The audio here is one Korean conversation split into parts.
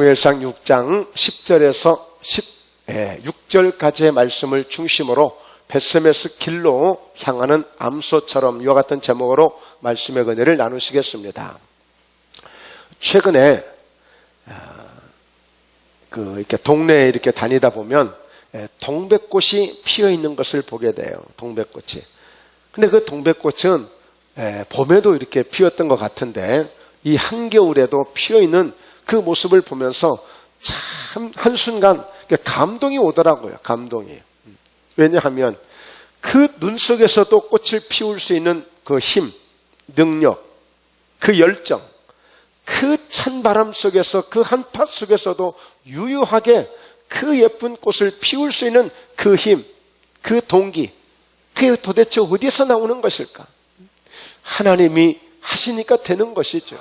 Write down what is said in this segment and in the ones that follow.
사무엘상 6장 10절에서 16절까지의 말씀을 중심으로 벳세메스 길로 향하는 암소처럼 이와 같은 제목으로 말씀의 은혜를 나누시겠습니다. 최근에 이렇게 동네에 이렇게 다니다 보면 동백꽃이 피어 있는 것을 보게 돼요. 동백꽃이. 근데 그 동백꽃은 봄에도 이렇게 피었던 것 같은데 이 한겨울에도 피어 있는 그 모습을 보면서 참 한순간 감동이 오더라고요. 감동이. 왜냐하면 그 눈 속에서도 꽃을 피울 수 있는 그 힘, 능력, 그 열정, 그 찬바람 속에서 그 한파 속에서도 유유하게 그 예쁜 꽃을 피울 수 있는 그 힘, 그 동기, 그게 도대체 어디서 나오는 것일까? 하나님이 하시니까 되는 것이죠.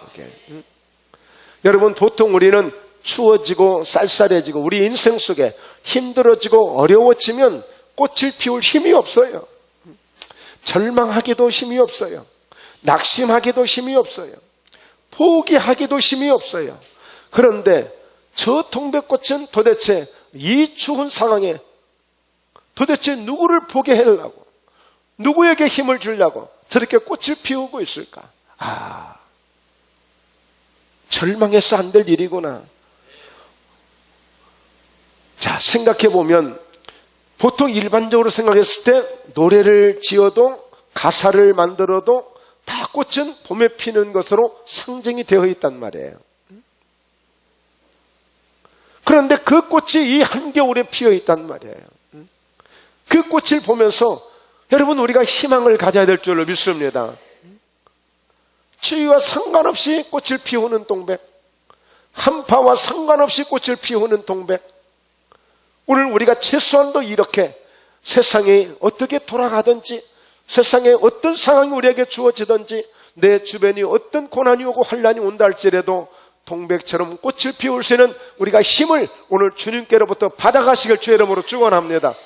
여러분, 보통 우리는 추워지고 쌀쌀해지고 우리 인생 속에 힘들어지고 어려워지면 꽃을 피울 힘이 없어요. 절망하기도 힘이 없어요. 낙심하기도 힘이 없어요. 포기하기도 힘이 없어요. 그런데 저 동백꽃은 도대체 이 추운 상황에 도대체 누구를 보게 하려고, 누구에게 힘을 주려고 저렇게 꽃을 피우고 있을까? 절망해서 안 될 일이구나. 자, 생각해보면 보통 일반적으로 생각했을 때 노래를 지어도 가사를 만들어도 다 꽃은 봄에 피는 것으로 상징이 되어 있단 말이에요. 그런데 그 꽃이 이 한겨울에 피어 있단 말이에요. 그 꽃을 보면서 여러분, 우리가 희망을 가져야 될 줄로 믿습니다. 추위와 상관없이 꽃을 피우는 동백, 한파와 상관없이 꽃을 피우는 동백. 오늘 우리가 최소한도 이렇게 세상이 어떻게 돌아가든지, 세상에 어떤 상황이 우리에게 주어지든지, 내 주변이 어떤 고난이 오고 환난이 온다 할지라도 동백처럼 꽃을 피울 수 있는 우리가 힘을 오늘 주님께로부터 받아가시길 주의 이름으로 축원합니다.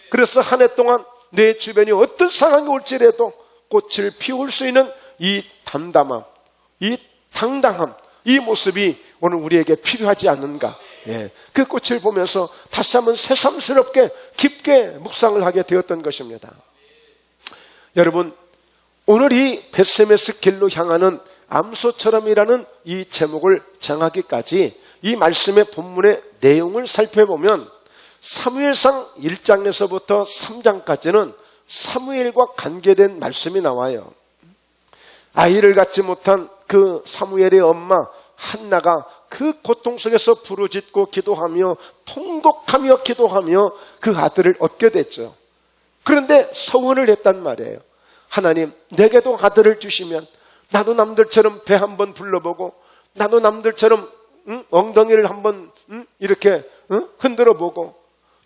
그래서 한 해 동안 내 주변이 어떤 상황이 올지라도 꽃을 피울 수 있는 이 담담함, 이 당당함, 이 모습이 오늘 우리에게 필요하지 않는가. 그 꽃을 보면서 다시 한번 새삼스럽게 깊게 묵상을 하게 되었던 것입니다. 여러분, 오늘 이 벳세메스 길로 향하는 암소처럼이라는 이 제목을 정하기까지 이 말씀의 본문의 내용을 살펴보면 사무엘상 1장에서부터 3장까지는 사무엘과 관계된 말씀이 나와요. 아이를 갖지 못한 그 사무엘의 엄마 한나가 그 고통 속에서 부르짖고 기도하며 통곡하며 기도하며 그 아들을 얻게 됐죠. 그런데 서원을 했단 말이에요. 하나님, 내게도 아들을 주시면 나도 남들처럼 배 한번 불러보고 나도 남들처럼 엉덩이를 한번 이렇게 흔들어보고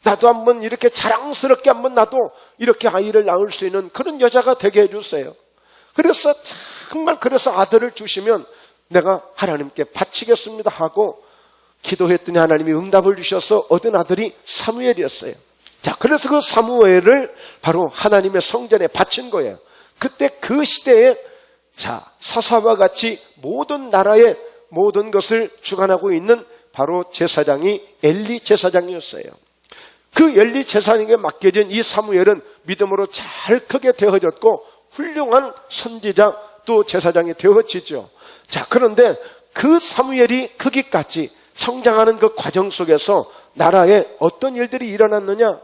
나도 한번 이렇게 자랑스럽게 한번 나도 이렇게 아이를 낳을 수 있는 그런 여자가 되게 해주세요. 그래서 정말 그래서 아들을 주시면 내가 하나님께 바치겠습니다 하고 기도했더니 하나님이 응답을 주셔서 얻은 아들이 사무엘이었어요. 자, 그래서 그 사무엘을 바로 하나님의 성전에 바친 거예요. 그때 그 시대에 사사와 같이 모든 나라의 모든 것을 주관하고 있는 바로 제사장이 엘리 제사장이었어요. 그 엘리 제사장에게 맡겨진 이 사무엘은 믿음으로 잘 크게 되어졌고 훌륭한 선지자 또 제사장이 되어지죠. 자, 그런데 그 사무엘이 크기까지 성장하는 그 과정 속에서 나라에 어떤 일들이 일어났느냐?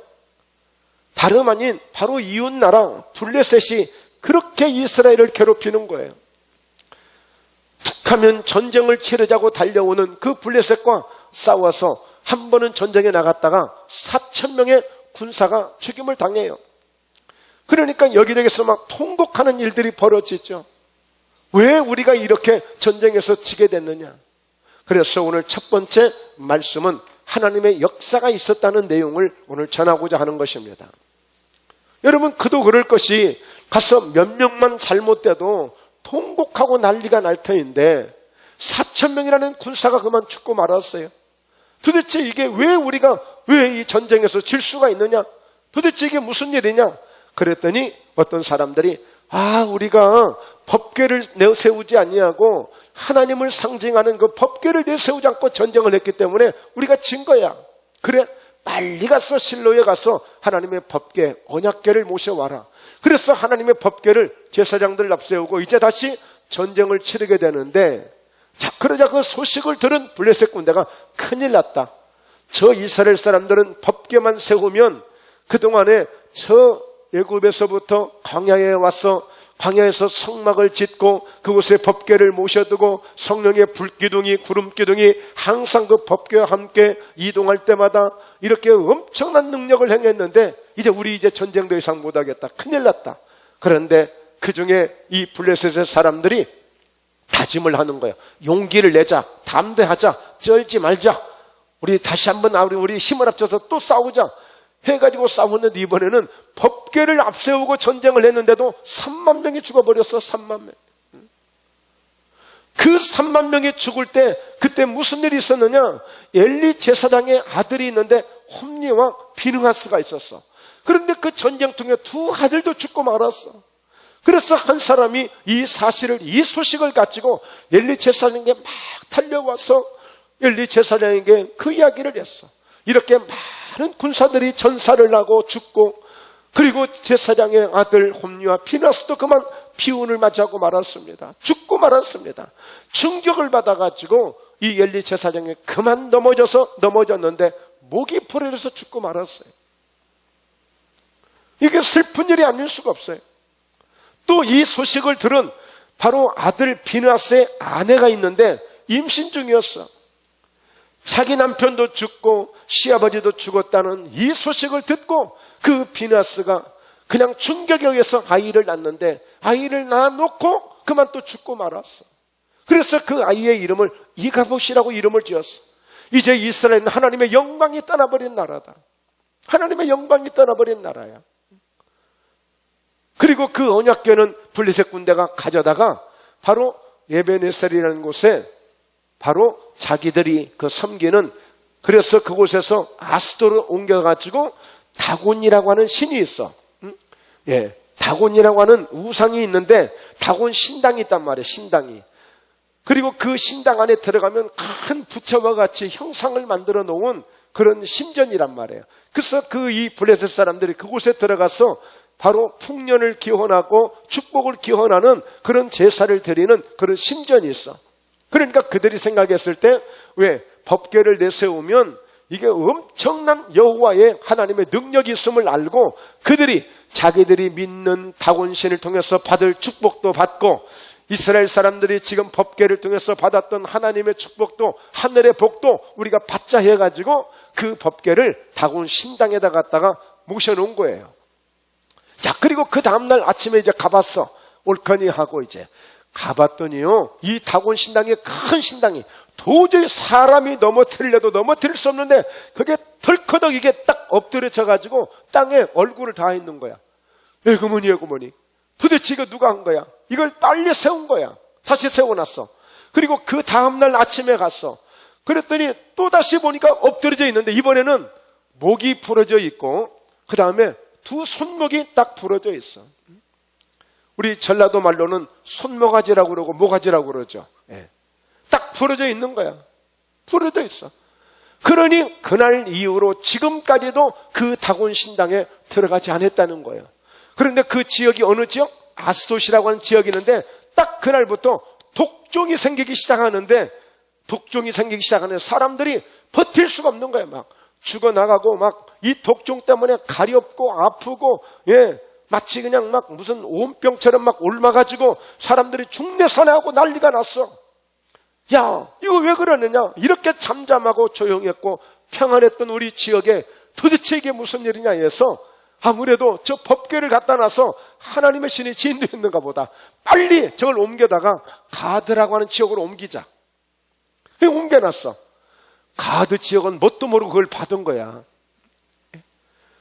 다름 아닌 바로 이웃나라 블레셋이 그렇게 이스라엘을 괴롭히는 거예요. 툭하면 전쟁을 치르자고 달려오는 그 블레셋과 싸워서 한 번은 전쟁에 나갔다가 4,000명의 군사가 죽임을 당해요. 그러니까 여기저기서 막 통곡하는 일들이 벌어지죠. 왜 우리가 이렇게 전쟁에서 지게 됐느냐? 그래서 오늘 첫 번째 말씀은 하나님의 역사가 있었다는 내용을 오늘 전하고자 하는 것입니다. 여러분, 그도 그럴 것이 가서 몇 명만 잘못돼도 통곡하고 난리가 날 터인데 4,000명이라는 군사가 그만 죽고 말았어요. 도대체 이게 왜 우리가 왜 이 전쟁에서 질 수가 있느냐? 도대체 이게 무슨 일이냐? 그랬더니 어떤 사람들이 우리가 법궤를 세우지 아니하고 하나님을 상징하는 그 법궤를 내세우지 않고 전쟁을 했기 때문에 우리가 진 거야. 그래, 빨리 가서 실로에 가서 하나님의 법궤, 언약궤를 모셔와라. 그래서 하나님의 법궤를 제사장들 앞세우고 이제 다시 전쟁을 치르게 되는데, 자, 그러자 그 소식을 들은 블레셋 군대가 큰일 났다. 저 이스라엘 사람들은 법궤만 세우면 그동안에 저 애굽에서부터 광야에 와서 광야에서 성막을 짓고 그곳에 법궤를 모셔두고 성령의 불기둥이 구름기둥이 항상 그 법궤와 함께 이동할 때마다 이렇게 엄청난 능력을 행했는데 이제 우리 전쟁 더 이상 못하겠다. 큰일 났다. 그런데 그 중에 이 블레셋의 사람들이 다짐을 하는 거예요. 용기를 내자. 담대하자. 쩔지 말자. 우리 다시 한번 우리 힘을 합쳐서 또 싸우자 해가지고 싸웠는데 이번에는 법궤를 앞세우고 전쟁을 했는데도 3만 명이 죽어버렸어. 3만 명. 그 3만 명이 죽을 때 그때 무슨 일이 있었느냐? 엘리 제사장의 아들이 있는데 홈니와 비느하스가 있었어. 그런데 그 전쟁통에 두 아들도 죽고 말았어. 그래서 한 사람이 이 소식을 가지고 엘리 제사장에게 막 달려와서 엘리 제사장에게 그 이야기를 했어. 이렇게 많은 군사들이 전사를 하고 죽고, 그리고 제사장의 아들 홈니와 비느하스도 그만 비운을 맞이하고 말았습니다. 죽고 말았습니다. 충격을 받아가지고 이 엘리 제사장이 그만 넘어졌는데 목이 부러져서 죽고 말았어요. 이게 슬픈 일이 아닐 수가 없어요. 또 이 소식을 들은 바로 아들 비느하스의 아내가 있는데 임신 중이었어. 자기 남편도 죽고 시아버지도 죽었다는 이 소식을 듣고 그 비느하스가 그냥 충격에 의해서 아이를 낳는데 아이를 낳아놓고 그만 또 죽고 말았어. 그래서 그 아이의 이름을 이가봇이라고 이름을 지었어. 이제 이스라엘은 하나님의 영광이 떠나버린 나라다. 하나님의 영광이 떠나버린 나라야. 그리고 그 언약궤는 블레셋 군대가 가져다가 바로 에베네셀이라는 곳에 바로 자기들이 그 섬기는, 그래서 그곳에서 아스도를 옮겨가지고 다곤이라고 하는 신이 있어. 예, 다곤이라고 하는 우상이 있는데 다곤 신당이 있단 말이에요. 신당이. 그리고 그 신당 안에 들어가면 큰 부처와 같이 형상을 만들어 놓은 그런 신전이란 말이에요. 그래서 이 블레셋 사람들이 그곳에 들어가서 바로 풍년을 기원하고 축복을 기원하는 그런 제사를 드리는 그런 신전이 있어. 그러니까 그들이 생각했을 때 왜 법궤를 내세우면 이게 엄청난 여호와의 하나님의 능력이 있음을 알고 그들이 자기들이 믿는 다곤신을 통해서 받을 축복도 받고 이스라엘 사람들이 지금 법궤를 통해서 받았던 하나님의 축복도 하늘의 복도 우리가 받자 해가지고 그 법궤를 다곤 신당에다 갖다가 모셔놓은 거예요. 자, 그리고 그 다음날 아침에 이제 가봤어. 올커니 하고 이제 가봤더니요, 이 다곤 신당이 큰 신당이 도저히 사람이 넘어뜨리려도 넘어뜨릴 수 없는데 그게 덜커덕 이게 딱 엎드려져가지고 땅에 얼굴을 닿아 있는 거야. 에구머니 도대체 이거 누가 한 거야? 이걸 빨리 세운 거야. 다시 세워놨어. 그리고 그 다음날 아침에 갔어. 그랬더니 또다시 보니까 엎드려져 있는데 이번에는 목이 부러져 있고 그 다음에 두 손목이 딱 부러져 있어. 우리 전라도 말로는 손모가지라고 그러고 모가지라고 그러죠. 예. 딱 부러져 있는 거야. 부러져 있어. 그러니 그날 이후로 지금까지도 그 다곤 신당에 들어가지 않았다는 거예요. 그런데 그 지역이 어느 지역? 아스돗이라고 하는 지역이 있는데 딱 그날부터 독종이 생기기 시작하는데 사람들이 버틸 수가 없는 거예요. 막 죽어나가고 막 이 독종 때문에 가렵고 아프고, 예, 마치 그냥 막 무슨 온병처럼 막 옮아가지고 사람들이 중내산하고 난리가 났어. 야, 이거 왜 그러느냐? 이렇게 잠잠하고 조용했고 평안했던 우리 지역에 도대체 이게 무슨 일이냐 해서 아무래도 저 법궤를 갖다 놔서 하나님의 신이 진도했는가 보다. 빨리 저걸 옮겨다가 가드라고 하는 지역으로 옮기자. 옮겨놨어. 가드 지역은 뭣도 모르고 그걸 받은 거야.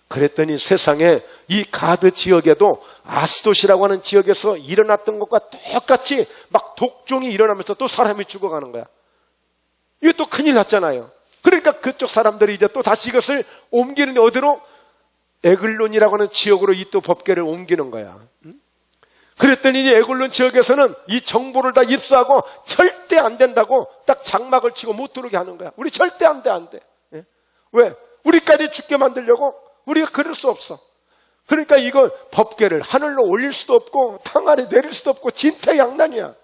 그랬더니 세상에 이 가드 지역에도 아스돗이라고 하는 지역에서 일어났던 것과 똑같이 막 독종이 일어나면서 또 사람이 죽어가는 거야. 이게 또 큰일 났잖아요. 그러니까 그쪽 사람들이 이제 또 다시 이것을 옮기는데 어디로? 에글론이라고 하는 지역으로 이 또 법궤를 옮기는 거야. 그랬더니 이 에굴론 지역에서는 이 정보를 다 입수하고 절대 안 된다고 딱 장막을 치고 못 들어오게 하는 거야. 우리 절대 안 돼, 안 돼. 예? 왜? 우리까지 죽게 만들려고? 우리가 그럴 수 없어. 그러니까 이걸 법궤를 하늘로 올릴 수도 없고 땅 아래 내릴 수도 없고 진퇴양난이야.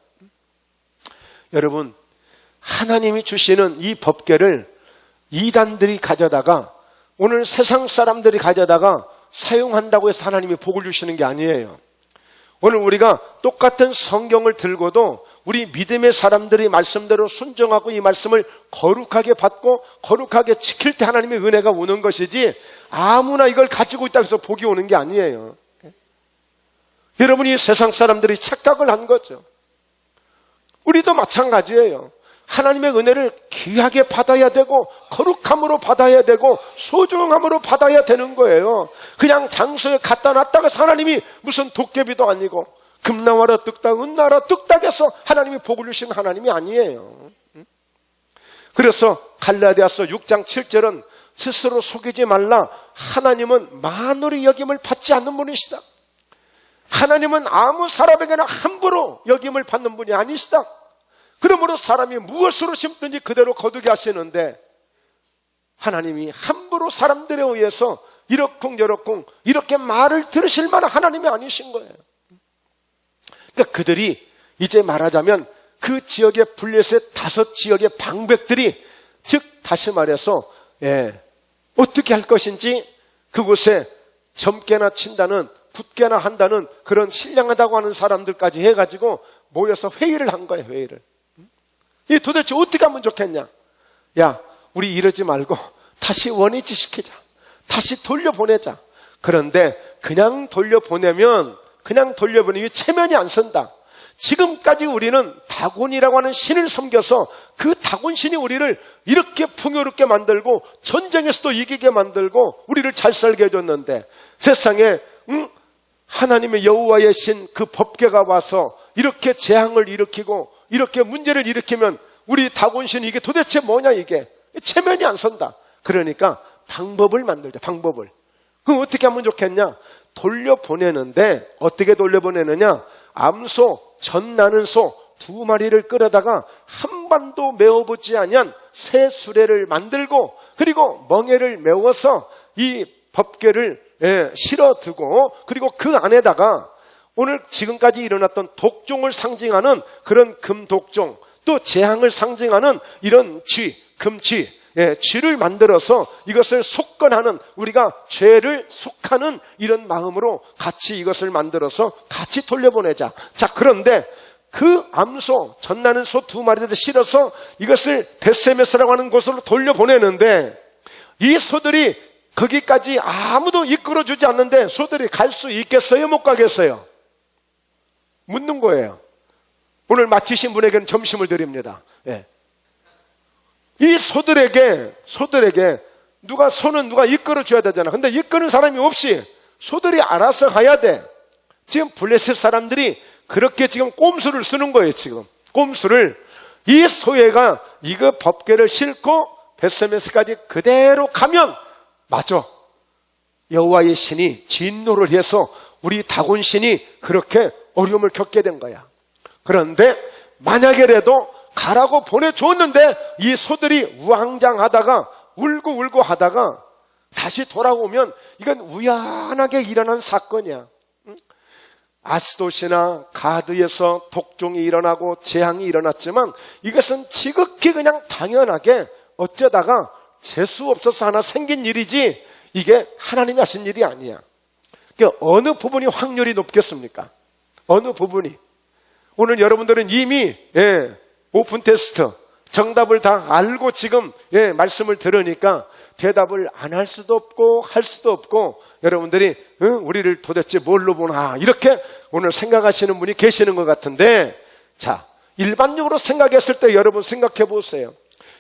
여러분, 하나님이 주시는 이 법궤를 이단들이 가져다가 오늘 세상 사람들이 가져다가 사용한다고 해서 하나님이 복을 주시는 게 아니에요. 오늘 우리가 똑같은 성경을 들고도 우리 믿음의 사람들이 말씀대로 순종하고 이 말씀을 거룩하게 받고 거룩하게 지킬 때 하나님의 은혜가 오는 것이지 아무나 이걸 가지고 있다고 해서 복이 오는 게 아니에요. 여러분이 세상 사람들이 착각을 한 거죠. 우리도 마찬가지예요. 하나님의 은혜를 귀하게 받아야 되고 거룩함으로 받아야 되고 소중함으로 받아야 되는 거예요. 그냥 장소에 갖다 놨다가 하나님이 무슨 도깨비도 아니고 금나와라 뚝딱 은나와라 뚝딱해서 하나님이 복을 주신 하나님이 아니에요. 그래서 갈라디아서 6장 7절은 스스로 속이지 말라. 하나님은 만홀히 여김을 받지 않는 분이시다. 하나님은 아무 사람에게나 함부로 여김을 받는 분이 아니시다. 그러므로 사람이 무엇으로 심든지 그대로 거두게 하시는데 하나님이 함부로 사람들에 의해서 이러쿵저러쿵 이렇게 말을 들으실 만한 하나님이 아니신 거예요. 그러니까 그들이 이제 말하자면 그 지역의 블레셋 5지역의 방백들이 즉 다시 말해서 어떻게 할 것인지 그곳에 점괘나 친다는 붙게나 한다는 그런 신령하다고 하는 사람들까지 해가지고 모여서 회의를 한 거예요. 회의를. 이 도대체 어떻게 하면 좋겠냐? 야, 우리 이러지 말고 다시 원위치 시키자. 다시 돌려보내자. 그런데 그냥 돌려보내면 체면이 안 선다. 지금까지 우리는 다곤이라고 하는 신을 섬겨서 그 다곤신이 우리를 이렇게 풍요롭게 만들고 전쟁에서도 이기게 만들고 우리를 잘 살게 해줬는데 세상에 하나님의 여호와의 신 그 법궤가 와서 이렇게 재앙을 일으키고 이렇게 문제를 일으키면 우리 다곤신 이게 도대체 뭐냐 이게 체면이 안 선다. 그러니까 방법을 만들자. 방법을. 그럼 어떻게 하면 좋겠냐? 돌려보내는데 어떻게 돌려보내느냐? 암소, 젖 나는 소 2마리를 끌어다가 한 번도 메어보지 아니한 새 수레를 만들고 그리고 멍에를 메워서 이 법궤를 실어두고 그리고 그 안에다가 오늘 지금까지 일어났던 독종을 상징하는 그런 금독종 또 재앙을 상징하는 이런 금쥐 쥐를 만들어서 이것을 속건하는 우리가 죄를 속하는 이런 마음으로 같이 이것을 만들어서 같이 돌려보내자. 자, 그런데 그 암소, 젖나는 소 2마리를 실어서 이것을 벳세메스라고 하는 곳으로 돌려보내는데 이 소들이 거기까지 아무도 이끌어주지 않는데 소들이 갈 수 있겠어요? 못 가겠어요? 묻는 거예요. 오늘 마치신 분에게는 점심을 드립니다. 이 소들에게 소는 누가 이끌어줘야 되잖아. 근데 이끄는 사람이 없이 소들이 알아서 가야 돼. 지금 블레셋 사람들이 그렇게 지금 꼼수를 쓰는 거예요. 지금 꼼수를. 이 소예가 이거 법궤를 싣고 벳세메스까지 그대로 가면 맞아. 여호와의 신이 진노를 해서 우리 다곤신이 그렇게 어려움을 겪게 된 거야. 그런데 만약에라도 가라고 보내줬는데 이 소들이 우왕장하다가 울고 하다가 다시 돌아오면 이건 우연하게 일어난 사건이야. 아스돗이나 가드에서 독종이 일어나고 재앙이 일어났지만 이것은 지극히 그냥 당연하게 어쩌다가 재수 없어서 하나 생긴 일이지 이게 하나님이 하신 일이 아니야. 그러니까 어느 부분이 확률이 높겠습니까? 어느 부분이? 오늘 여러분들은 이미 오픈 테스트 정답을 다 알고 지금 말씀을 들으니까 대답을 안 할 수도 없고 할 수도 없고 여러분들이 우리를 도대체 뭘로 보나 이렇게 오늘 생각하시는 분이 계시는 것 같은데 자, 일반적으로 생각했을 때 여러분 생각해 보세요.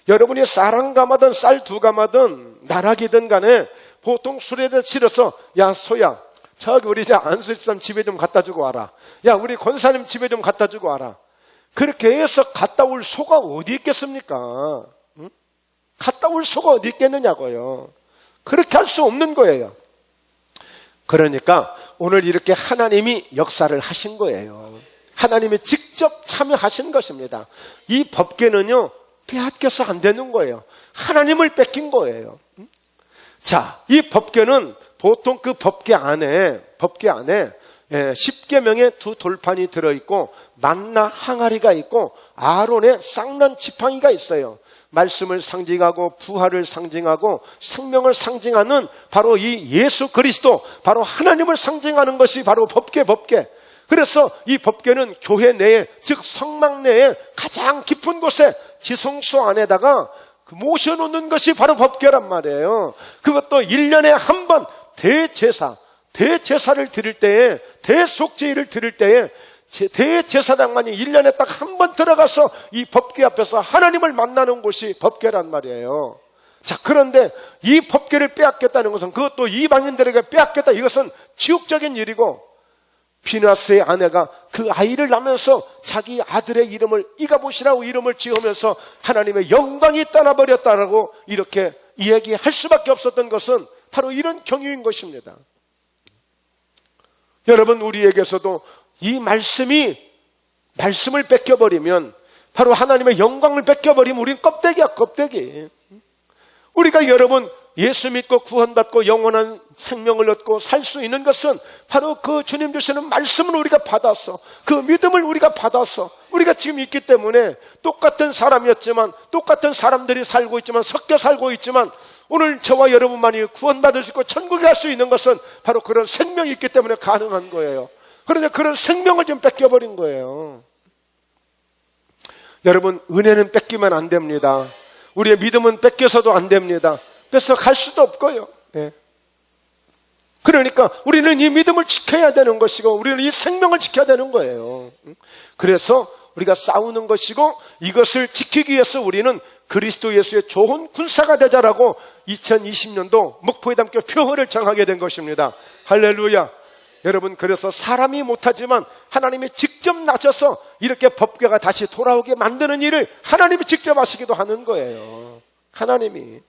여러분이 쌀 1가마든 쌀 2가마든 나락이든 간에 보통 수레에다 실어서 야 소야 저기 우리 이제 안수집사님 집에 좀 갖다 주고 와라. 야 우리 권사님 집에 좀 갖다 주고 와라. 그렇게 해서 갔다 올 소가 어디 있겠습니까? 갔다 올 소가 어디 있겠느냐고요. 그렇게 할 수 없는 거예요. 그러니까 오늘 이렇게 하나님이 역사를 하신 거예요. 하나님이 직접 참여하신 것입니다. 이 법궤는요, 빼앗겨서 안 되는 거예요. 하나님을 뺏긴 거예요. 자, 이 법궤는 보통 그 법궤 안에 10계명의 두 돌판이 들어있고 만나 항아리가 있고 아론의 쌍난 지팡이가 있어요. 말씀을 상징하고 부활을 상징하고 생명을 상징하는 바로 이 예수 그리스도, 바로 하나님을 상징하는 것이 바로 법궤. 그래서 이 법궤는 교회 내에, 즉 성막 내에 가장 깊은 곳에 지성소 안에다가 모셔놓는 것이 바로 법궤란 말이에요. 그것도 1년에 한 번 대제사를 드릴 때에, 대속제의를 드릴 때에 대제사장만이 1년에 딱 한 번 들어가서 이 법궤 앞에서 하나님을 만나는 곳이 법궤란 말이에요. 자, 그런데 이 법궤를 빼앗겼다는 것은, 그것도 이방인들에게 빼앗겼다, 이것은 지옥적인 일이고, 비나스의 아내가 그 아이를 낳으면서 자기 아들의 이름을 이가봇이라고 이름을 지으면서 하나님의 영광이 떠나버렸다라고 이렇게 이야기할 수밖에 없었던 것은 바로 이런 경유인 것입니다. 여러분, 우리에게서도 이 말씀을 뺏겨버리면, 바로 하나님의 영광을 뺏겨버리면 우린 껍데기야, 껍데기. 우리가 여러분 예수 믿고 구원받고 영원한 생명을 얻고 살 수 있는 것은 바로 그 주님 주시는 말씀을 우리가 받아서, 그 믿음을 우리가 받아서 우리가 지금 있기 때문에, 똑같은 사람이었지만, 똑같은 사람들이 살고 있지만, 섞여 살고 있지만, 오늘 저와 여러분만이 구원받을 수 있고 천국에 갈 수 있는 것은 바로 그런 생명이 있기 때문에 가능한 거예요. 그런데 그런 생명을 좀 뺏겨버린 거예요. 여러분, 은혜는 뺏기면 안 됩니다. 우리의 믿음은 뺏겨서도 안 됩니다. 뺏어 갈 수도 없고요. 네. 그러니까 우리는 이 믿음을 지켜야 되는 것이고, 우리는 이 생명을 지켜야 되는 거예요. 그래서 우리가 싸우는 것이고, 이것을 지키기 위해서 우리는 그리스도 예수의 좋은 군사가 되자라고 2020년도 목포회담교 표어를 정하게 된 것입니다. 할렐루야. 여러분, 그래서 사람이 못하지만 하나님이 직접 나셔서 이렇게 법궤가 다시 돌아오게 만드는 일을 하나님이 직접 하시기도 하는 거예요. 하나님이.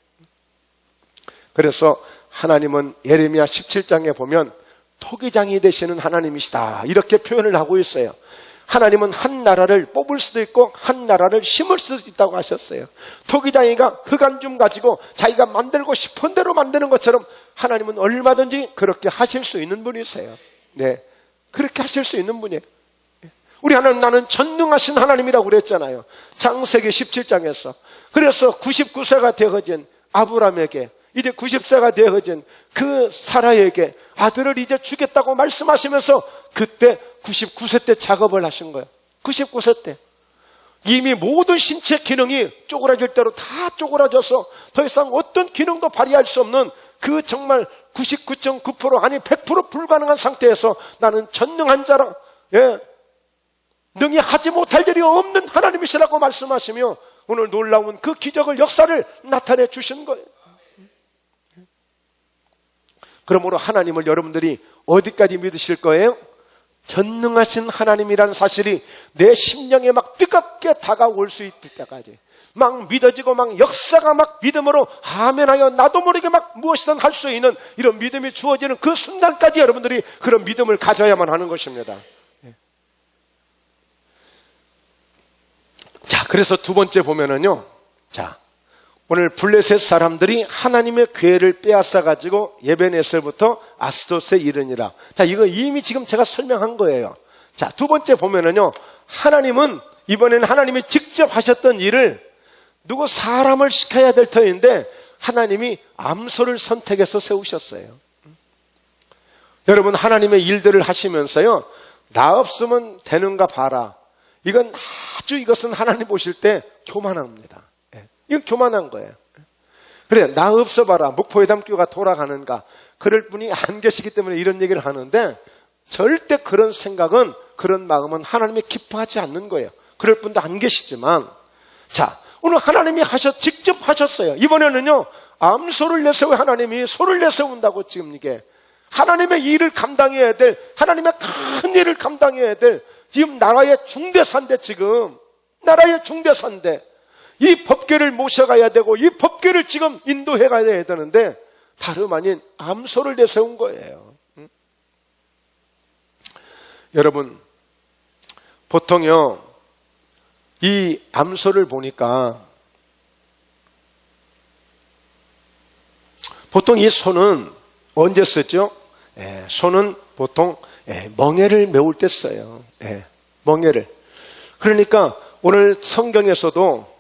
그래서 하나님은 예레미야 17장에 보면 토기장이 되시는 하나님이시다, 이렇게 표현을 하고 있어요. 하나님은 한 나라를 뽑을 수도 있고 한 나라를 심을 수도 있다고 하셨어요. 토기장이가 흙 한 줌 가지고 자기가 만들고 싶은 대로 만드는 것처럼 하나님은 얼마든지 그렇게 하실 수 있는 분이세요. 네, 그렇게 하실 수 있는 분이에요. 우리 하나님, 나는 전능하신 하나님이라고 그랬잖아요, 창세기 17장에서. 그래서 99세가 되어진 아브라함에게, 이제 90세가 되어진 그 사라에게 아들을 이제 주겠다고 말씀하시면서 그때 99세 때 작업을 하신 거예요. 99세 때 이미 모든 신체 기능이 쪼그라질 대로 다 쪼그라져서 더 이상 어떤 기능도 발휘할 수 없는 그 정말 99.9% 아니 100% 불가능한 상태에서 나는 전능한 자라, 능히 하지 못할 일이 없는 하나님이시라고 말씀하시며 오늘 놀라운 그 기적을, 역사를 나타내 주신 거예요. 그러므로 하나님을 여러분들이 어디까지 믿으실 거예요? 전능하신 하나님이라는 사실이 내 심령에 막 뜨겁게 다가올 수 있을 때까지, 막 믿어지고 막 역사가 막 믿음으로 아멘하여 나도 모르게 막 무엇이든 할 수 있는 이런 믿음이 주어지는 그 순간까지 여러분들이 그런 믿음을 가져야만 하는 것입니다. 자, 그래서 두 번째 보면은요, 자, 오늘 블레셋 사람들이 하나님의 궤를 빼앗아가지고 예벤에셀부터 아스돗에 이르니라. 자, 이거 이미 지금 제가 설명한 거예요. 자, 두 번째 보면은요, 하나님은 이번에는 하나님이 직접 하셨던 일을 누구 사람을 시켜야 될 터인데 하나님이 암소를 선택해서 세우셨어요. 여러분, 하나님의 일들을 하시면서요, 나 없으면 되는가 봐라, 이건 아주, 이것은 하나님 보실 때 교만합니다. 이건 교만한 거예요. 그래, 나 없어 봐라, 목포회담교가 돌아가는가, 그럴 분이 안 계시기 때문에 이런 얘기를 하는데, 절대 그런 생각은, 그런 마음은 하나님이 기뻐하지 않는 거예요. 그럴 분도 안 계시지만, 자, 오늘 하나님이 직접 하셨어요. 이번에는요, 암소를 내세워, 하나님이 소를 내세운다고. 지금 이게 하나님의 일을 감당해야 될, 하나님의 큰 일을 감당해야 될 지금 나라의 중대사인데, 지금 나라의 중대사인데 이 법궤를 모셔가야 되고 이 법궤를 지금 인도해 가야 되는데 다름 아닌 암소를 내세운 거예요. 여러분, 보통요, 이 암소를 보니까 보통 이 소는 언제 쓰죠? 소는 보통 멍에를 메울 때 써요. 멍에를. 그러니까 오늘 성경에서도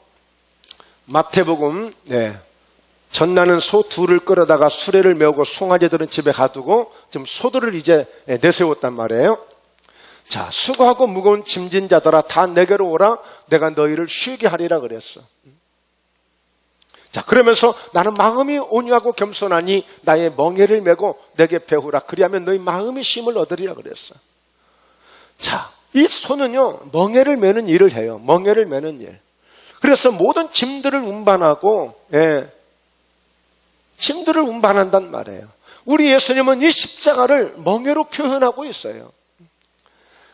마태복음 젖나는 소 둘을 끌어다가 수레를 메우고 송아지들은 집에 가두고 좀 소들을 이제 내세웠단 말이에요. 자, 수고하고 무거운 짐진 자들아 다 내게로 오라. 내가 너희를 쉬게 하리라 그랬어. 자, 그러면서 나는 마음이 온유하고 겸손하니 나의 멍에를 메고 내게 배우라. 그리하면 너희 마음이 쉼을 얻으리라 그랬어. 자, 이 소는요, 멍에를 메는 일을 해요. 멍에를 메는 일. 그래서 모든 짐들을 운반하고, 짐들을 운반한단 말이에요. 우리 예수님은 이 십자가를 멍에로 표현하고 있어요.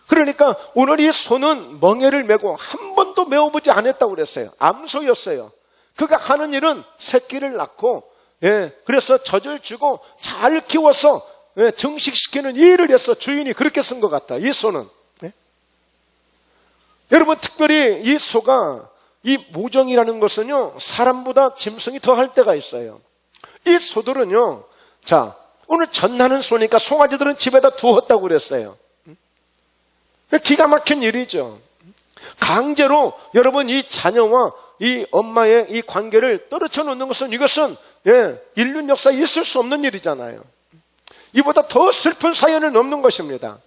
그러니까 오늘 이 소는 멍에를 메고 한 번도 메어보지 않았다고 그랬어요. 암소였어요. 그가 하는 일은 새끼를 낳고, 그래서 젖을 주고 잘 키워서 증식시키는 이 일을 해서 주인이 그렇게 쓴 것 같다. 이 소는. 여러분, 특별히 이 소가, 이 모정이라는 것은요, 사람보다 짐승이 더 할 때가 있어요. 이 소들은요, 자, 오늘 젖나는 소니까 송아지들은 집에다 두었다고 그랬어요. 기가 막힌 일이죠. 강제로 여러분 이 자녀와 이 엄마의 이 관계를 떨어져 놓는 것은 이것은 인류 역사에 있을 수 없는 일이잖아요. 이보다 더 슬픈 사연은 없는 것입니다.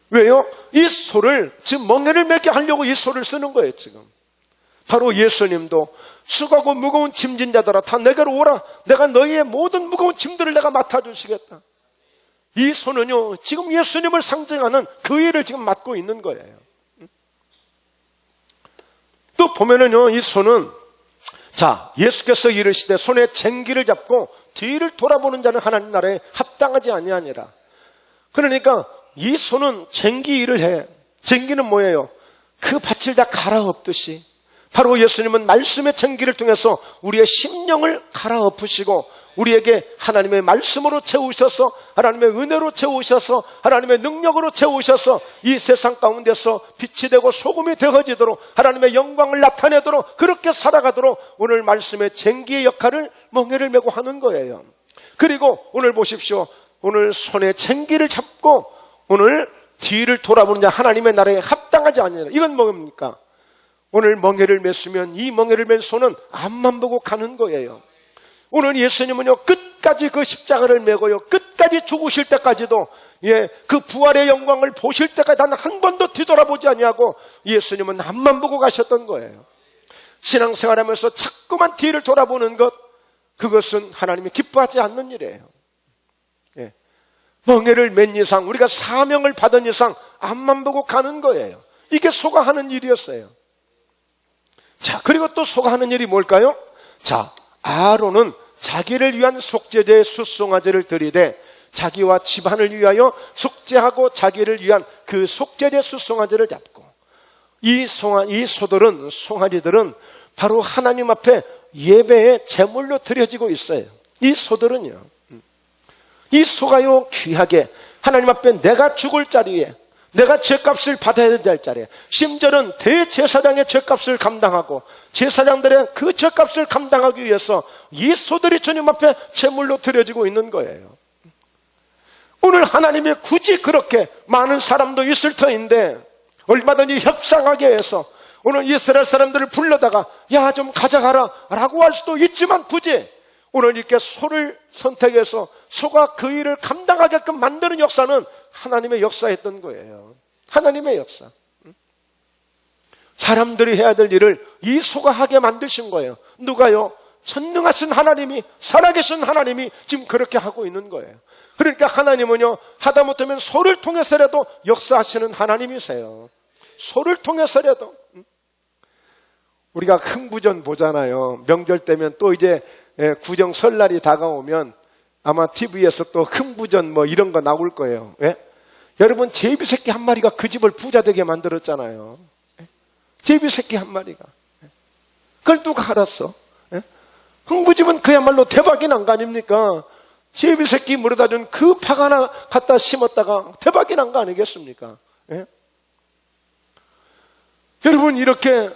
왜요? 이 소를 지금 멍에를 메게 하려고 이 소를 쓰는 거예요. 지금 바로 예수님도 수고하고 무거운 짐진 자들아 다 내게로 오라. 내가 너희의 모든 무거운 짐들을 내가 맡아주시겠다. 이 소는요, 지금 예수님을 상징하는 그 일을 지금 맡고 있는 거예요. 또 보면은요, 이 소는, 자, 예수께서 이르시되 손에 쟁기를 잡고 뒤를 돌아보는 자는 하나님 나라에 합당하지 아니하니라. 그러니까 이 소는 쟁기 일을 해. 쟁기는 뭐예요? 그 밭을 다 갈아엎듯이 바로 예수님은 말씀의 쟁기를 통해서 우리의 심령을 갈아엎으시고 우리에게 하나님의 말씀으로 채우셔서 하나님의 은혜로 채우셔서 하나님의 능력으로 채우셔서 이 세상 가운데서 빛이 되고 소금이 되어지도록 하나님의 영광을 나타내도록 그렇게 살아가도록 오늘 말씀의 쟁기의 역할을 멍에를 메고 하는 거예요. 그리고 오늘 보십시오. 오늘 손에 쟁기를 잡고 오늘 뒤를 돌아보는 자 하나님의 나라에 합당하지 않느냐. 이건 뭡니까? 오늘 멍에를 맸으면 이 멍에를 맨 손은 앞만 보고 가는 거예요. 오늘 예수님은요, 끝까지 그 십자가를 메고요, 끝까지 죽으실 때까지도, 그 부활의 영광을 보실 때까지 단 한 번도 뒤돌아보지 아니하고 예수님은 앞만 보고 가셨던 거예요. 신앙생활 하면서 자꾸만 뒤를 돌아보는 것, 그것은 하나님이 기뻐하지 않는 일이에요. 멍에를 맨 이상, 우리가 사명을 받은 이상 앞만 보고 가는 거예요. 이게 소가 하는 일이었어요. 자, 그리고 또 소가 하는 일이 뭘까요? 자, 아론은 자기를 위한 속죄제의 숫송아지를 드리되 자기와 집안을 위하여 속죄하고 자기를 위한 그 속죄제 숫송아지를 잡고 이 소들은, 송아지들은 바로 하나님 앞에 예배의 제물로 드려지고 있어요. 이 소들은요, 이 소가요, 귀하게 하나님 앞에 내가 죽을 자리에 내가 죄값을 받아야 될 자리에, 심지어는 대제사장의 죄값을 감당하고 제사장들의 그 죄값을 감당하기 위해서 이 소들이 주님 앞에 제물로 드려지고 있는 거예요. 오늘 하나님이 굳이 그렇게 많은 사람도 있을 터인데 얼마든지 협상하게 해서 오늘 이스라엘 사람들을 불러다가 야, 좀 가져가라 라고 할 수도 있지만 굳이 오늘 이렇게 소를 선택해서 소가 그 일을 감당하게끔 만드는 역사는 하나님의 역사였던 거예요. 하나님의 역사. 사람들이 해야 될 일을 이 소가 하게 만드신 거예요. 누가요? 전능하신 하나님이, 살아계신 하나님이 지금 그렇게 하고 있는 거예요. 그러니까 하나님은요, 하다못하면 소를 통해서라도 역사하시는 하나님이세요. 소를 통해서라도. 우리가 흥부전 보잖아요. 명절 때면 또 이제 구정 설날이 다가오면 아마 TV에서 또 흥부전 뭐 이런 거 나올 거예요. 여러분, 제비새끼 한 마리가 그 집을 부자 되게 만들었잖아요. 제비새끼 한 마리가. 그걸 누가 알았어? 흥부집은 그야말로 대박이 난 거 아닙니까? 제비새끼 물어다 준 그 팍 하나 갖다 심었다가 대박이 난 거 아니겠습니까? 예? 여러분, 이렇게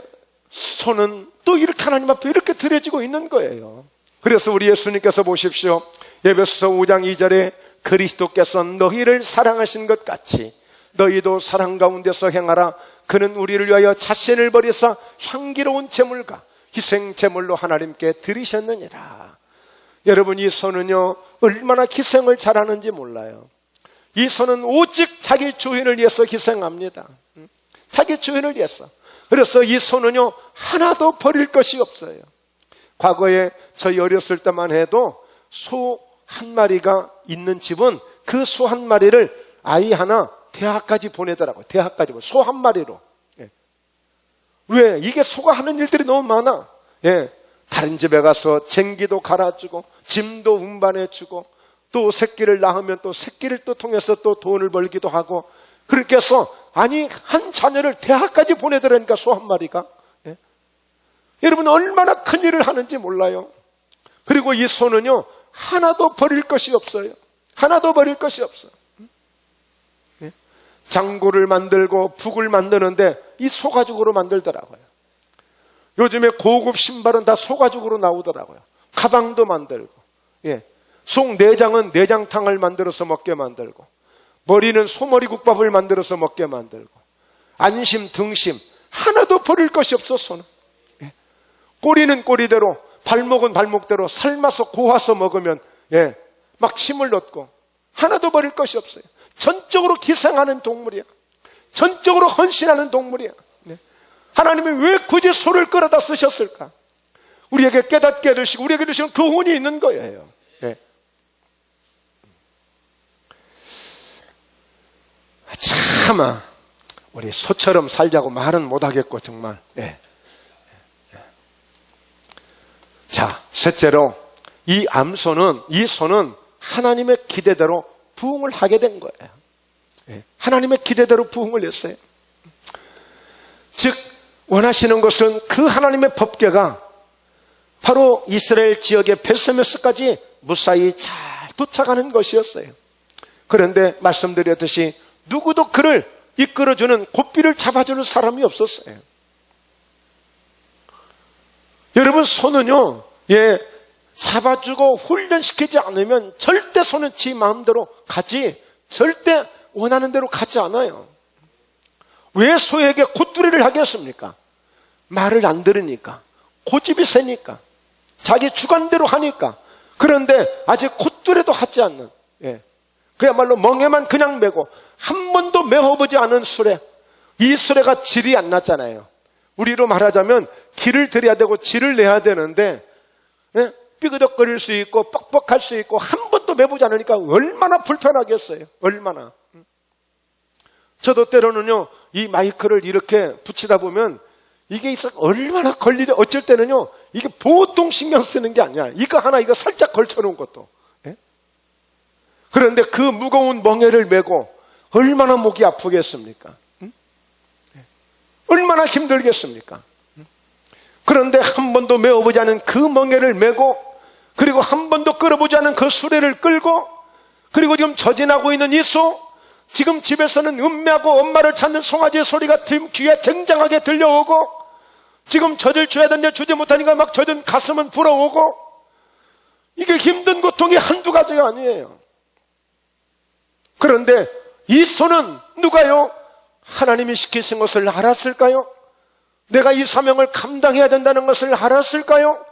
손은 또 이렇게 하나님 앞에 이렇게 드려지고 있는 거예요. 그래서 우리 예수님께서 보십시오. 에베소서 5장 2절에 그리스도께서 너희를 사랑하신 것 같이 너희도 사랑 가운데서 행하라. 그는 우리를 위하여 자신을 버리사 향기로운 제물과 희생 제물로 하나님께 드리셨느니라. 여러분, 이 손은요 얼마나 희생을 잘하는지 몰라요. 이 손은 오직 자기 주인을 위해서 희생합니다. 자기 주인을 위해서. 그래서 이 손은요 하나도 버릴 것이 없어요. 과거에 저희 어렸을 때만 해도 소 한 마리가 있는 집은 그 소 한 마리를 아이 하나 대학까지 보내더라고요. 대학까지 소 한 마리로. 예. 왜? 이게 소가 하는 일들이 너무 많아. 예. 다른 집에 가서 쟁기도 갈아주고 짐도 운반해주고 또 새끼를 낳으면 또 새끼를 또 통해서 또 돈을 벌기도 하고, 그렇게 해서 아니 한 자녀를 대학까지 보내더라니까 소 한 마리가. 예. 여러분, 얼마나 큰 일을 하는지 몰라요. 그리고 이 소는요 하나도 버릴 것이 없어요. 하나도 버릴 것이 없어. 예. 장구를 만들고 북을 만드는데 이 소가죽으로 만들더라고요. 요즘에 고급 신발은 다 소가죽으로 나오더라고요. 가방도 만들고, 예. 속 내장은 내장탕을 만들어서 먹게 만들고, 머리는 소머리 국밥을 만들어서 먹게 만들고, 안심, 등심 하나도 버릴 것이 없어 소는. 예. 꼬리는 꼬리대로, 발목은 발목대로 삶아서 고아서 먹으면 예, 막 힘을 얻고 하나도 버릴 것이 없어요. 전적으로 기생하는 동물이야. 전적으로 헌신하는 동물이야. 네. 하나님이 왜 굳이 소를 끌어다 쓰셨을까? 우리에게 깨닫게 해주시고 우리에게 주시는 교훈이 있는 거예요. 네. 참아 우리 소처럼 살자고 말은 못하겠고 정말. 네. 자, 셋째로 이 암소는, 이 소는 하나님의 기대대로 부흥을 하게 된 거예요. 예, 하나님의 기대대로 부흥을 했어요. 즉 원하시는 것은 그 하나님의 법궤가 바로 이스라엘 지역의 베스메스까지 무사히 잘 도착하는 것이었어요. 그런데 말씀드렸듯이 누구도 그를 이끌어주는 고삐를 잡아주는 사람이 없었어요. 여러분, 소는요, 예, 잡아주고 훈련시키지 않으면 절대 소는 지 마음대로 가지, 절대 원하는 대로 가지 않아요. 왜 소에게 콧두리를 하겠습니까? 말을 안 들으니까, 고집이 세니까, 자기 주관대로 하니까. 그런데 아직 콧두리도 하지 않는, 예, 그야말로 멍에만 그냥 메고 한 번도 메어보지 않은 수레, 이 수레가 질이 안 났잖아요. 우리로 말하자면 기를 들여야 되고 질을 내야 되는데, 예? 삐그덕거릴 수 있고 뻑뻑할 수 있고 한 번도 매보지 않으니까 얼마나 불편하겠어요. 얼마나. 저도 때로는요 이 마이크를 이렇게 붙이다 보면 이게 얼마나 걸리죠. 어쩔 때는요 이게 보통 신경 쓰는 게 아니야. 이거 하나 이거 살짝 걸쳐놓은 것도. 예? 그런데 그 무거운 멍에를 메고 얼마나 목이 아프겠습니까? 얼마나 힘들겠습니까? 그런데 한 번도 메어보지 않은 그 멍에를 메고, 그리고 한 번도 끌어보지 않은 그 수레를 끌고, 그리고 지금 저진하고 있는 이 소, 지금 집에서는 음매하고 엄마를 찾는 송아지의 소리가 귀에 쟁쟁하게 들려오고, 지금 젖을 줘야 되는데 주지 못하니까 막 젖은 가슴은 불어오고, 이게 힘든 고통이 한두 가지가 아니에요. 그런데 이 소는 누가요? 하나님이 시키신 것을 알았을까요? 내가 이 사명을 감당해야 된다는 것을 알았을까요?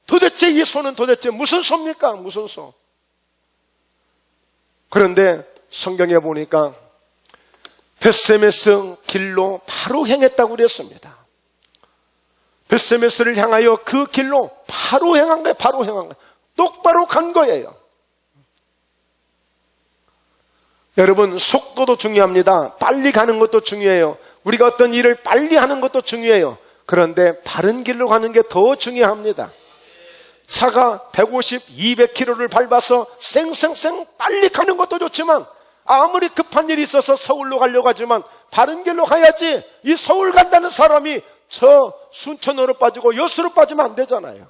도대체 이 소는 도대체 무슨 소입니까? 무슨 소? 그런데 성경에 보니까 벳세메스 길로 바로 행했다고 그랬습니다. 벳세메스를 향하여 그 길로 바로 행한 거예요. 바로 행한 거예요. 똑바로 간 거예요. 여러분, 속도도 중요합니다. 빨리 가는 것도 중요해요. 우리가 어떤 일을 빨리 하는 것도 중요해요. 그런데 바른 길로 가는 게 더 중요합니다. 차가 150, 200km를 밟아서 쌩쌩쌩 빨리 가는 것도 좋지만, 아무리 급한 일이 있어서 서울로 가려고 하지만 바른 길로 가야지, 이 서울 간다는 사람이 저 순천으로 빠지고 여수로 빠지면 안 되잖아요.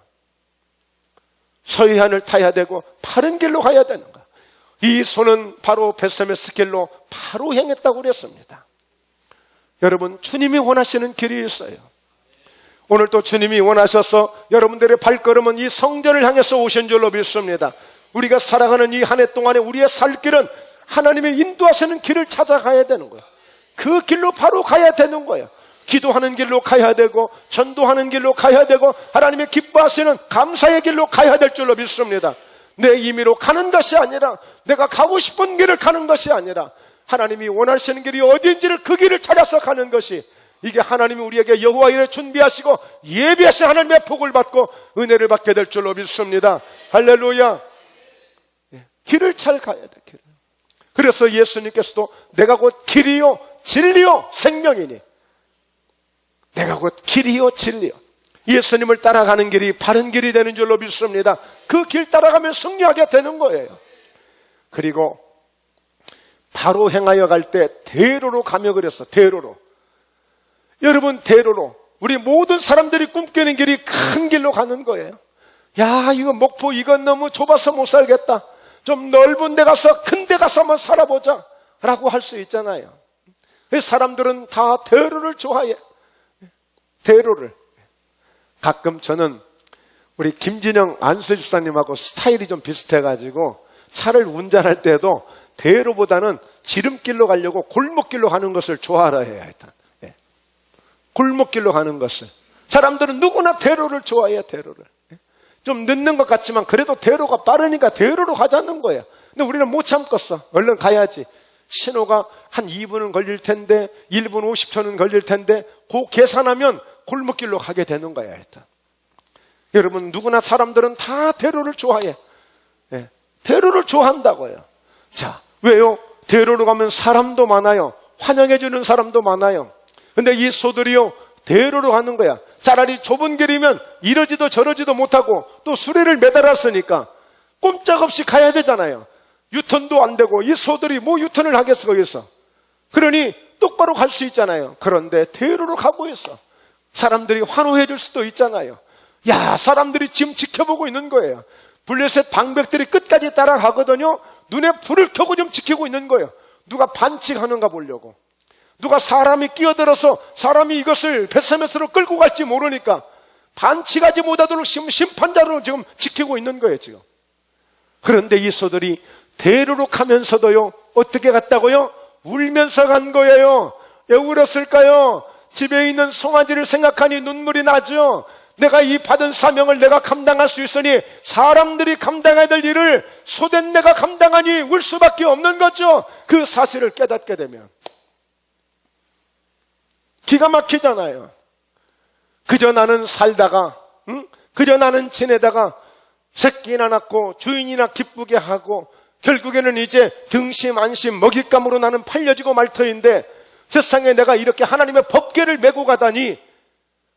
서해안을 타야 되고 바른 길로 가야 되는 거야. 이 소는 바로 벳세메스 길로 바로 행했다고 그랬습니다. 여러분, 주님이 원하시는 길이 있어요. 오늘 또 주님이 원하셔서 여러분들의 발걸음은 이 성전을 향해서 오신 줄로 믿습니다. 우리가 살아가는 이 한 해 동안에 우리의 살 길은 하나님의 인도하시는 길을 찾아가야 되는 거예요. 그 길로 바로 가야 되는 거예요. 기도하는 길로 가야 되고, 전도하는 길로 가야 되고, 하나님의 기뻐하시는 감사의 길로 가야 될 줄로 믿습니다. 내 임의로 가는 것이 아니라, 내가 가고 싶은 길을 가는 것이 아니라, 하나님이 원하시는 길이 어디인지를 그 길을 찾아서 가는 것이, 이게 하나님이 우리에게 여호와 일에 준비하시고 예비하신 하나님의 복을 받고 은혜를 받게 될 줄로 믿습니다. 할렐루야. 길을 잘 가야 돼. 길을. 그래서 예수님께서도 내가 곧 길이요 진리요 생명이니, 내가 곧 길이요 진리요, 예수님을 따라가는 길이 바른 길이 되는 줄로 믿습니다. 그 길 따라가면 승리하게 되는 거예요. 그리고 바로 행하여 갈 때 대로로 가며 그랬어. 대로로. 여러분, 대로로 우리 모든 사람들이 꿈꾸는 길이 큰 길로 가는 거예요. 야, 이거 목포 이건 너무 좁아서 못 살겠다, 좀 넓은 데 가서 큰 데 가서 한번 살아보자 라고 할 수 있잖아요. 사람들은 다 대로를 좋아해. 대로를. 가끔 저는 우리 김진영 안수 집사님하고 스타일이 좀 비슷해가지고 차를 운전할 때도 대로보다는 지름길로 가려고 골목길로 가는 것을 좋아하라 해요. 일단 골목길로 가는 것을. 사람들은 누구나 대로를 좋아해요. 대로를. 좀 늦는 것 같지만 그래도 대로가 빠르니까 대로로 가자는 거예요. 근데 우리는 못 참겠어. 얼른 가야지. 신호가 한 2분은 걸릴 텐데, 1분 50초는 걸릴 텐데, 그 계산하면 골목길로 가게 되는 거야. 일단 여러분, 누구나 사람들은 다 대로를 좋아해. 대로를 좋아한다고요. 자, 왜요? 대로로 가면 사람도 많아요. 환영해 주는 사람도 많아요. 근데 이 소들이요, 대로로 가는 거야. 차라리 좁은 길이면 이러지도 저러지도 못하고 또 수레를 매달았으니까 꼼짝없이 가야 되잖아요. 유턴도 안 되고, 이 소들이 뭐 유턴을 하겠어 거기서. 그러니 똑바로 갈 수 있잖아요. 그런데 대로로 가고 있어. 사람들이 환호해 줄 수도 있잖아요. 야, 사람들이 지금 지켜보고 있는 거예요. 블레셋 방백들이 끝까지 따라가거든요. 눈에 불을 켜고 좀 지키고 있는 거예요. 누가 반칙하는가 보려고. 누가 사람이 끼어들어서 사람이 이것을 벳세메스로 끌고 갈지 모르니까 반칙하지 못하도록 심판자로 지금 지키고 있는 거예요, 지금. 그런데 이 소들이 대로로 가면서도요, 어떻게 갔다고요? 울면서 간 거예요. 왜 울었을까요? 집에 있는 송아지를 생각하니 눈물이 나죠. 내가 이 받은 사명을 내가 감당할 수 있으니 사람들이 감당해야 될 일을 소된 내가 감당하니 울 수밖에 없는 거죠. 그 사실을 깨닫게 되면 기가 막히잖아요. 그저 나는 살다가, 그저 나는 지내다가 새끼나 낳고 주인이나 기쁘게 하고 결국에는 이제 등심 안심 먹잇감으로 나는 팔려지고 말 터인데, 세상에 내가 이렇게 하나님의 법궤를 메고 가다니,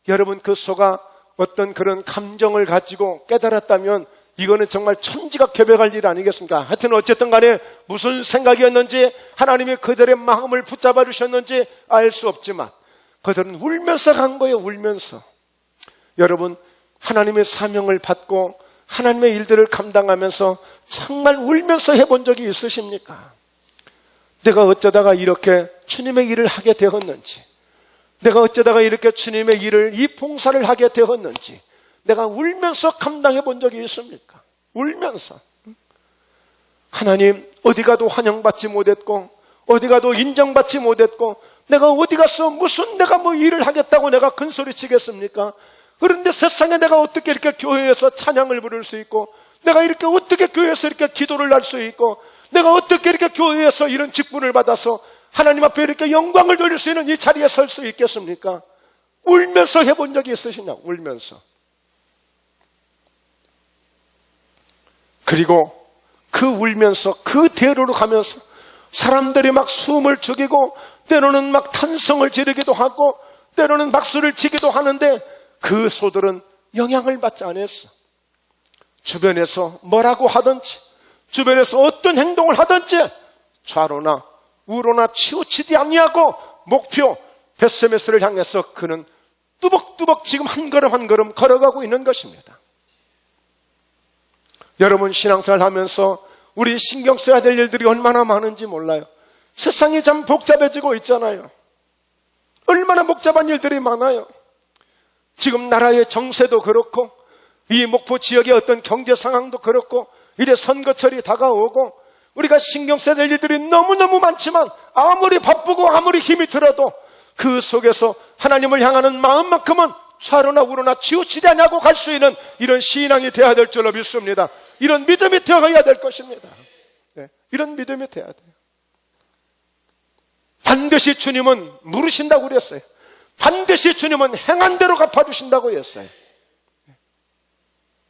여러분, 그 소가 어떤 그런 감정을 가지고 깨달았다면 이거는 정말 천지각협약할 일 아니겠습니까? 하여튼 어쨌든 간에 무슨 생각이었는지, 하나님이 그들의 마음을 붙잡아 주셨는지 알 수 없지만 그들은 울면서 간 거예요. 울면서. 여러분, 하나님의 사명을 받고 하나님의 일들을 감당하면서 정말 울면서 해본 적이 있으십니까? 내가 어쩌다가 이렇게 주님의 일을 하게 되었는지, 내가 어쩌다가 이렇게 주님의 일을, 이 봉사를 하게 되었는지 내가 울면서 감당해 본 적이 있습니까? 울면서. 하나님, 어디 가도 환영받지 못했고 어디 가도 인정받지 못했고 내가 어디 가서 무슨 내가 뭐 일을 하겠다고 내가 큰소리 치겠습니까? 그런데 세상에 내가 어떻게 이렇게 교회에서 찬양을 부를 수 있고, 내가 이렇게 어떻게 교회에서 이렇게 기도를 할 수 있고, 내가 어떻게 이렇게 교회에서 이런 직분을 받아서 하나님 앞에 이렇게 영광을 돌릴 수 있는 이 자리에 설 수 있겠습니까? 울면서 해본 적이 있으시냐? 울면서. 그리고 그 울면서 그 대로로 가면서 사람들이 막 숨을 죽이고 때로는 막 탄성을 지르기도 하고 때로는 박수를 치기도 하는데 그 소들은 영향을 받지 않았어. 주변에서 뭐라고 하든지, 주변에서 어떤 행동을 하든지 좌로나 우로나 치우치지 아니하고 목표 벳세메스를 향해서 그는 뚜벅뚜벅 지금 한 걸음 한 걸음 걸어가고 있는 것입니다. 여러분 신앙생활 하면서 우리 신경 써야 될 일들이 얼마나 많은지 몰라요. 세상이 참 복잡해지고 있잖아요. 얼마나 복잡한 일들이 많아요. 지금 나라의 정세도 그렇고 이 목포 지역의 어떤 경제 상황도 그렇고 이제 선거철이 다가오고 우리가 신경 써야 될 일들이 너무너무 많지만 아무리 바쁘고 아무리 힘이 들어도 그 속에서 하나님을 향하는 마음만큼은 좌로나 우로나 치우치지 않냐고 갈 수 있는 이런 신앙이 되어야 될 줄로 믿습니다. 이런 믿음이 되어야 될 것입니다. 네, 이런 믿음이 되어야 돼요. 반드시 주님은 물으신다고 그랬어요. 반드시 주님은 행한 대로 갚아주신다고 했어요.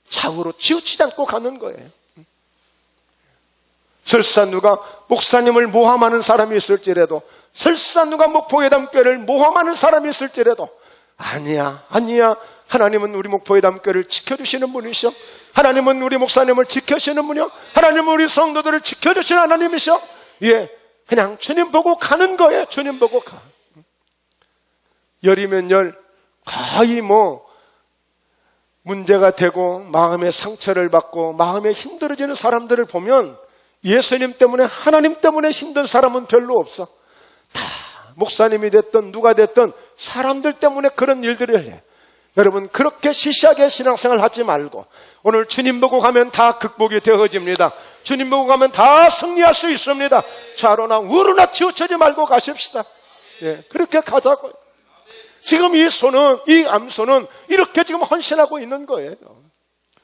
좌우로 치우치지 않고 가는 거예요. 설사 누가 목사님을 모함하는 사람이 있을지라도, 설사 누가 목포예담교회를 모함하는 사람이 있을지라도 아니야 하나님은 우리 목포예담교회를 지켜주시는 분이셔. 하나님은 우리 목사님을 지켜주시는 분이요, 하나님은 우리 성도들을 지켜주시는 하나님이셔. 예, 그냥 주님 보고 가는 거예요. 주님 보고 가. 열이면 열, 거의 문제가 되고 마음의 상처를 받고 마음에 힘들어지는 사람들을 보면 예수님 때문에, 하나님 때문에 힘든 사람은 별로 없어. 다 목사님이 됐든 누가 됐든 사람들 때문에 그런 일들을 해. 여러분, 그렇게 시시하게 신앙생활 하지 말고 오늘 주님 보고 가면 다 극복이 되어집니다. 주님 보고 가면 다 승리할 수 있습니다. 좌로나 우로나 치우치지 말고 가십시다. 예, 그렇게 가자고요. 지금 이 손은, 이 암소는 이렇게 지금 헌신하고 있는 거예요.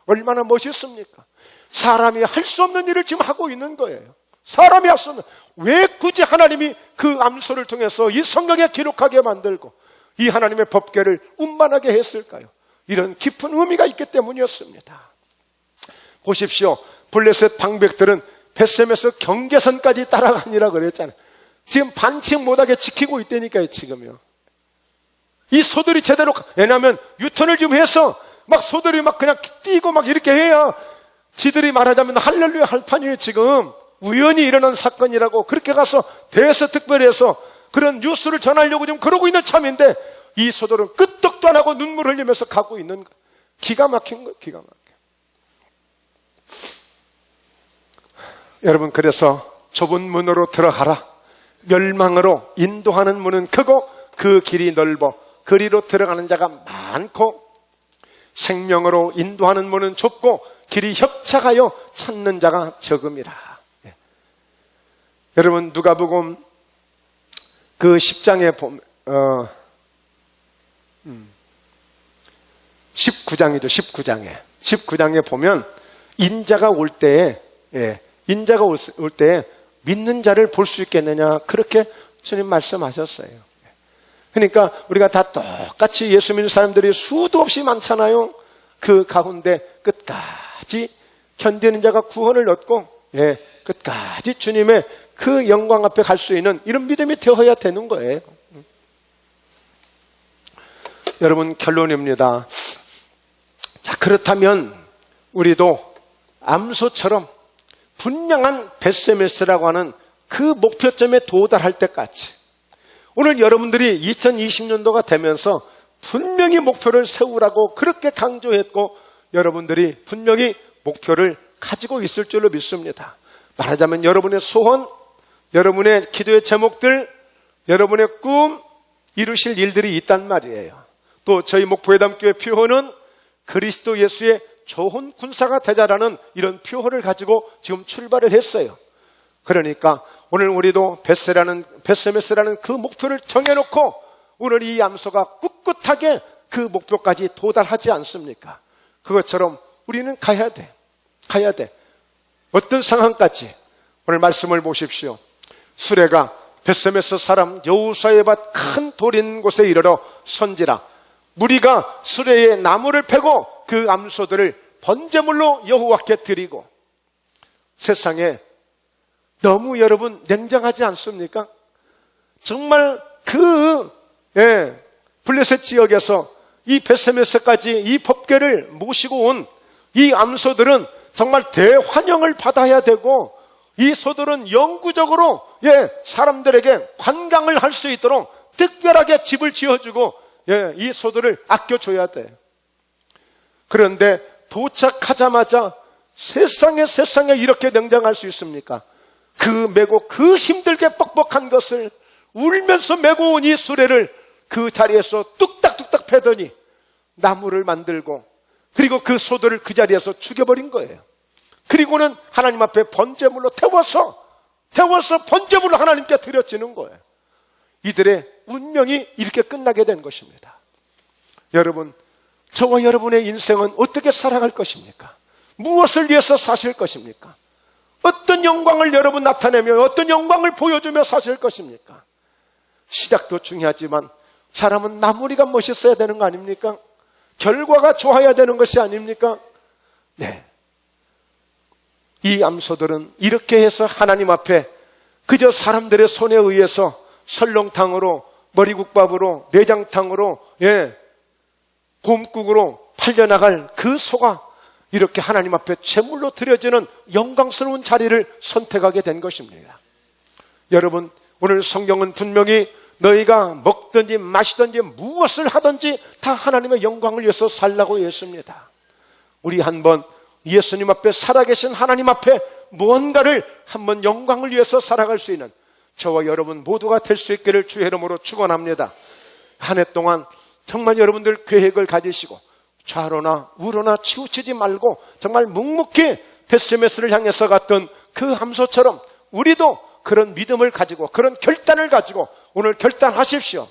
얼마나 멋있습니까? 사람이 할 수 없는 일을 지금 하고 있는 거예요. 사람이 할 수 없는, 왜 굳이 하나님이 그 암소를 통해서 이 성경에 기록하게 만들고 이 하나님의 법궤를 운반하게 했을까요? 이런 깊은 의미가 있기 때문이었습니다. 보십시오. 블레셋 방백들은 벳셈에서 경계선까지 따라가니라 그랬잖아요. 지금 반칙 못하게 지키고 있다니까요. 지금요. 이 소들이 제대로, 왜냐하면 유턴을 좀 해서 막 소들이 막 그냥 뛰고 막 이렇게 해야 지들이 말하자면 할렐루야 할 판이에요. 지금 우연히 일어난 사건이라고 그렇게 가서 대서특별해서 그런 뉴스를 전하려고 지금 그러고 있는 참인데 이 소들은 끄떡도 안 하고 눈물 흘리면서 가고 있는 거예요. 기가 막힌 거예요. 기가 막혀. 여러분, 그래서 좁은 문으로 들어가라. 멸망으로 인도하는 문은 크고 그 길이 넓어 그리로 들어가는 자가 많고 생명으로 인도하는 문은 좁고 길이 협착하여 찾는 자가 적음이라. 예. 여러분, 누가복음 그 10장에 보면 19장이죠. 19장에 보면 인자가 올 때에, 예, 인자가 올 때에 믿는 자를 볼 수 있겠느냐, 그렇게 주님 말씀하셨어요. 그러니까 우리가 다 똑같이 예수 믿는 사람들이 수도 없이 많잖아요. 그 가운데 끝까지 견디는 자가 구원을 얻고, 예, 끝까지 주님의 그 영광 앞에 갈 수 있는 이런 믿음이 되어야 되는 거예요. 여러분, 결론입니다. 자, 그렇다면 우리도 암소처럼 분명한 벳세메스라고 하는 그 목표점에 도달할 때까지, 오늘 여러분들이 2020년도가 되면서 분명히 목표를 세우라고 그렇게 강조했고 여러분들이 분명히 목표를 가지고 있을 줄로 믿습니다. 말하자면 여러분의 소원, 여러분의 기도의 제목들, 여러분의 꿈, 이루실 일들이 있단 말이에요. 또 저희 목포예담교회 표어는 그리스도 예수의 좋은 군사가 되자라는 이런 표어를 가지고 지금 출발을 했어요. 그러니까 오늘 우리도 벳세메스라는 그 목표를 정해놓고 오늘 이 암소가 꿋꿋하게 그 목표까지 도달하지 않습니까? 그것처럼 우리는 가야 돼. 어떤 상황까지? 오늘 말씀을 보십시오. 수레가 벳세메스 사람 여우사의 밭 큰 돌 있는 곳에 이르러 선지라. 무리가 수레에 나무를 패고 그 암소들을 번제물로 여호와께 드리고. 세상에 너무 여러분 냉정하지 않습니까? 정말 블레셋 지역에서 이 벳세메스까지 이 법궤를 모시고 온 이 암소들은 정말 대환영을 받아야 되고, 이 소들은 영구적으로 사람들에게 관광을 할 수 있도록 특별하게 집을 지어주고 이 소들을 아껴줘야 돼. 그런데 도착하자마자 세상에 이렇게 냉정할 수 있습니까? 그 메고 그 힘들게 뻑뻑한 것을 울면서 메고 온 이 수레를 그 자리에서 뚝딱뚝딱 패더니 나무를 만들고 그리고 그 소들을 그 자리에서 죽여버린 거예요. 그리고는 하나님 앞에 번제물로 태워서 번제물로 하나님께 드려지는 거예요. 이들의 운명이 이렇게 끝나게 된 것입니다. 여러분, 저와 여러분의 인생은 어떻게 살아갈 것입니까? 무엇을 위해서 사실 것입니까? 어떤 영광을 여러분 나타내며 어떤 영광을 보여주며 사실 것입니까? 시작도 중요하지만 사람은 마무리가 멋있어야 되는 거 아닙니까? 결과가 좋아야 되는 것이 아닙니까? 네. 이 암소들은 이렇게 해서 하나님 앞에 그저 사람들의 손에 의해서 설렁탕으로, 머리국밥으로, 내장탕으로, 곰국으로 팔려나갈 그 소가 이렇게 하나님 앞에 제물로 드려지는 영광스러운 자리를 선택하게 된 것입니다. 여러분, 오늘 성경은 분명히 너희가 먹든지 마시든지 무엇을 하든지 다 하나님의 영광을 위해서 살라고 했습니다. 우리 한번 예수님 앞에 살아계신 하나님 앞에 무언가를 한번 영광을 위해서 살아갈 수 있는 저와 여러분 모두가 될 수 있기를 주의 이름으로 축원합니다. 한 해 동안 정말 여러분들 계획을 가지시고 좌로나 우로나 치우치지 말고 정말 묵묵히 베스메스를 향해서 갔던 그 함소처럼 우리도 그런 믿음을 가지고 그런 결단을 가지고 오늘 결단하십시오.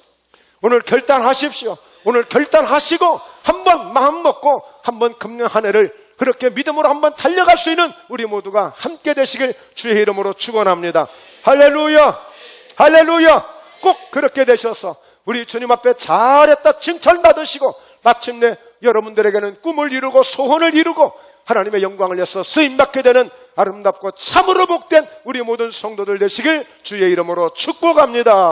오늘 결단하십시오. 오늘 결단하시고 한번 마음 먹고 한번 금년 한 해를 그렇게 믿음으로 한번 달려갈 수 있는 우리 모두가 함께 되시길 주의 이름으로 축원합니다. 할렐루야, 할렐루야. 꼭 그렇게 되셔서 우리 주님 앞에 잘했다 칭찬받으시고 마침내 여러분들에게는 꿈을 이루고 소원을 이루고 하나님의 영광을 위해서 쓰임받게 되는 아름답고 참으로 복된 우리 모든 성도들 되시길 주의 이름으로 축복합니다.